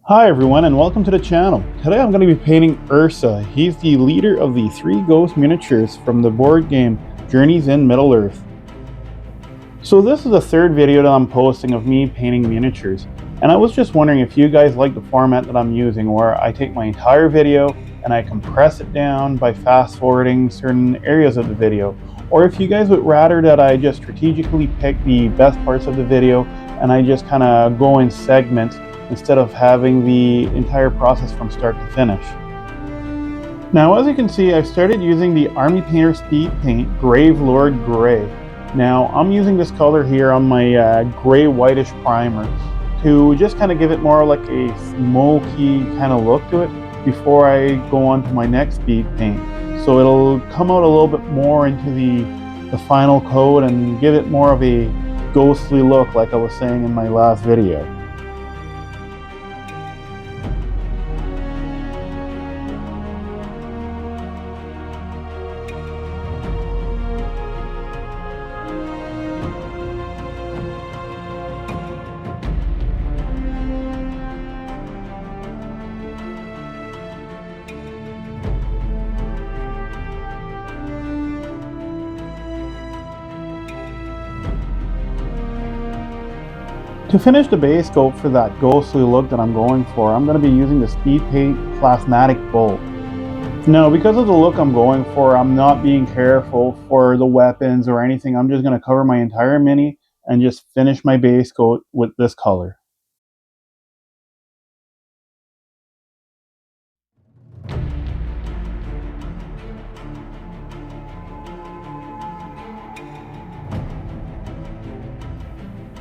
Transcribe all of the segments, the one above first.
Hi everyone and welcome to the channel. Today I'm going to be painting Ursa. He's the leader of the 3 ghost miniatures from the board game Journeys in Middle-earth. So this is the third video that I'm posting of me painting miniatures, and I was just wondering if you guys like the format that I'm using, where I take my entire video and I compress it down by fast forwarding certain areas of the video, or if you guys would rather that I just strategically pick the best parts of the video and I just kind of go in segments instead of having the entire process from start to finish. Now, as you can see, I've started using the Army Painter Speed Paint Gravelord Gray. Now, I'm using this color here on my gray whitish primer to just kind of give it more like a smoky kind of look to it before I go on to my next speed paint. So it'll come out a little bit more into the final coat and give it more of a ghostly look, like I was saying in my last video. To finish the base coat for that ghostly look that I'm going for, I'm going to be using the Speed Paint Plasmatic Bolt. Now, because of the look I'm going for, I'm not being careful for the weapons or anything. I'm just going to cover my entire mini and just finish my base coat with this color.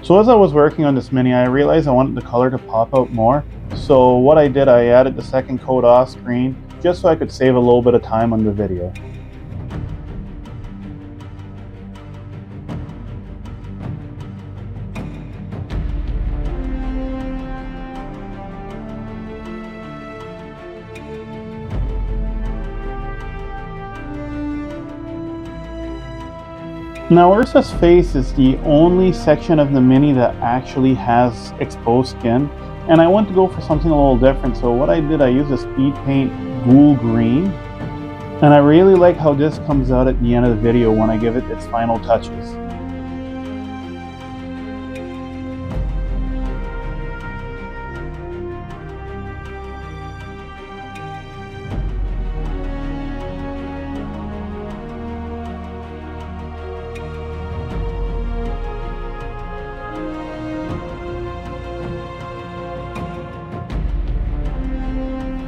So as I was working on this mini, I realized I wanted the color to pop out more. So what I did, I added the second coat off screen just so I could save a little bit of time on the video. Now, Ursa's face is the only section of the mini that actually has exposed skin, and I want to go for something a little different. So what I did, I used a Speed Paint Ghoul Green, and I really like how this comes out at the end of the video when I give it its final touches.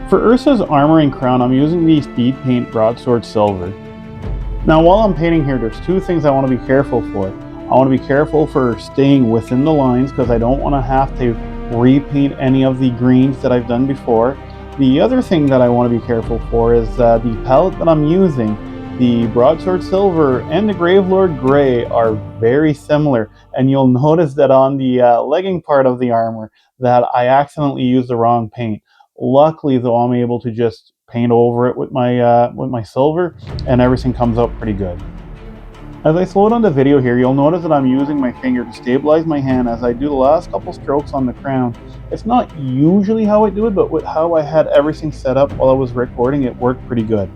For Ursa's armor and crown, I'm using the Speed Paint Broadsword Silver. Now, while I'm painting here, there's two things I want to be careful for. I want to be careful for staying within the lines because I don't want to have to repaint any of the greens that I've done before. The other thing that I want to be careful for is the palette that I'm using. The Broadsword Silver and the Gravelord Gray are very similar, and you'll notice that on the legging part of the armor that I accidentally used the wrong paint. Luckily, though, I'm able to just paint over it with my silver, and everything comes out pretty good. As I slow down the video here, you'll notice that I'm using my finger to stabilize my hand as I do the last couple strokes on the crown. It's not usually how I do it, but with how I had everything set up while I was recording, it worked pretty good.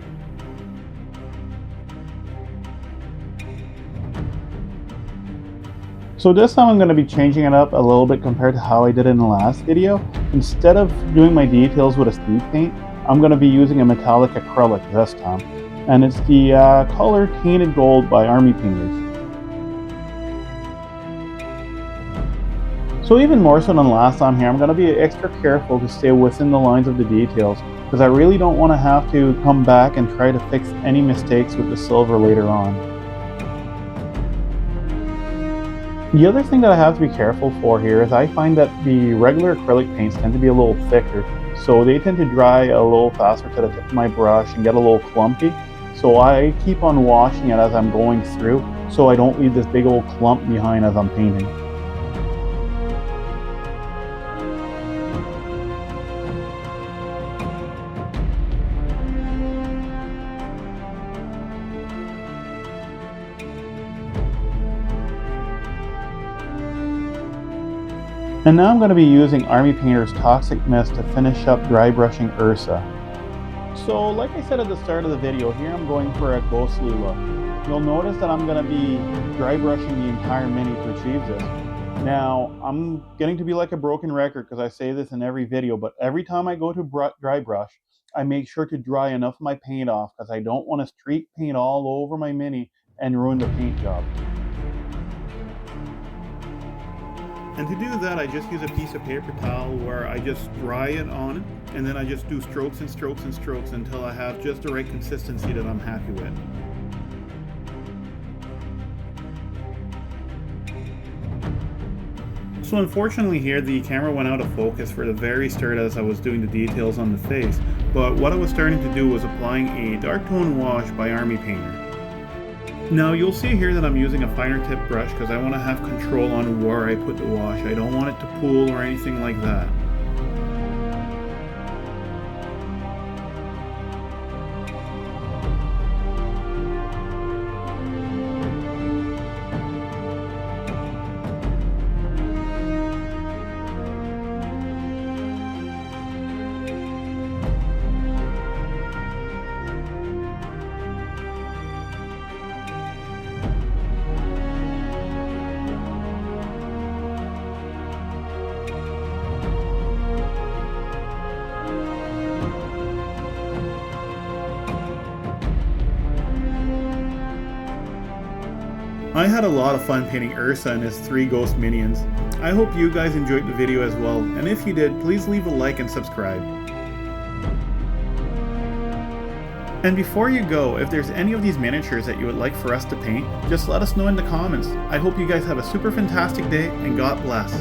So this time I'm going to be changing it up a little bit compared to how I did it in the last video. Instead of doing my details with a speed paint, I'm going to be using a metallic acrylic this time. And it's the color Tainted Gold by Army Painters. So even more so than last time here, I'm going to be extra careful to stay within the lines of the details, because I really don't want to have to come back and try to fix any mistakes with the silver later on. The other thing that I have to be careful for here is I find that the regular acrylic paints tend to be a little thicker, so they tend to dry a little faster to the tip of my brush and get a little clumpy. So I keep on washing it as I'm going through so I don't leave this big old clump behind as I'm painting. And now I'm going to be using Army Painter's Toxic Mist to finish up dry brushing Ursa. So like I said at the start of the video, here I'm going for a ghostly look. You'll notice that I'm going to be dry brushing the entire mini to achieve this. Now, I'm getting to be like a broken record because I say this in every video, but every time I go to dry brush, I make sure to dry enough of my paint off because I don't want to streak paint all over my mini and ruin the paint job. And to do that, I just use a piece of paper towel where I just dry it on it, and then I just do strokes and strokes and strokes until I have just the right consistency that I'm happy with. So unfortunately here, the camera went out of focus for the very start as I was doing the details on the face, but what I was starting to do was applying a dark tone wash by Army Painter. Now you'll see here that I'm using a finer tip brush because I want to have control on where I put the wash. I don't want it to pool or anything like that. I had a lot of fun painting Ursa and his 3 ghost minions. I hope you guys enjoyed the video as well, and if you did, please leave a like and subscribe. And before you go, if there's any of these miniatures that you would like for us to paint, just let us know in the comments. I hope you guys have a super fantastic day, and God bless.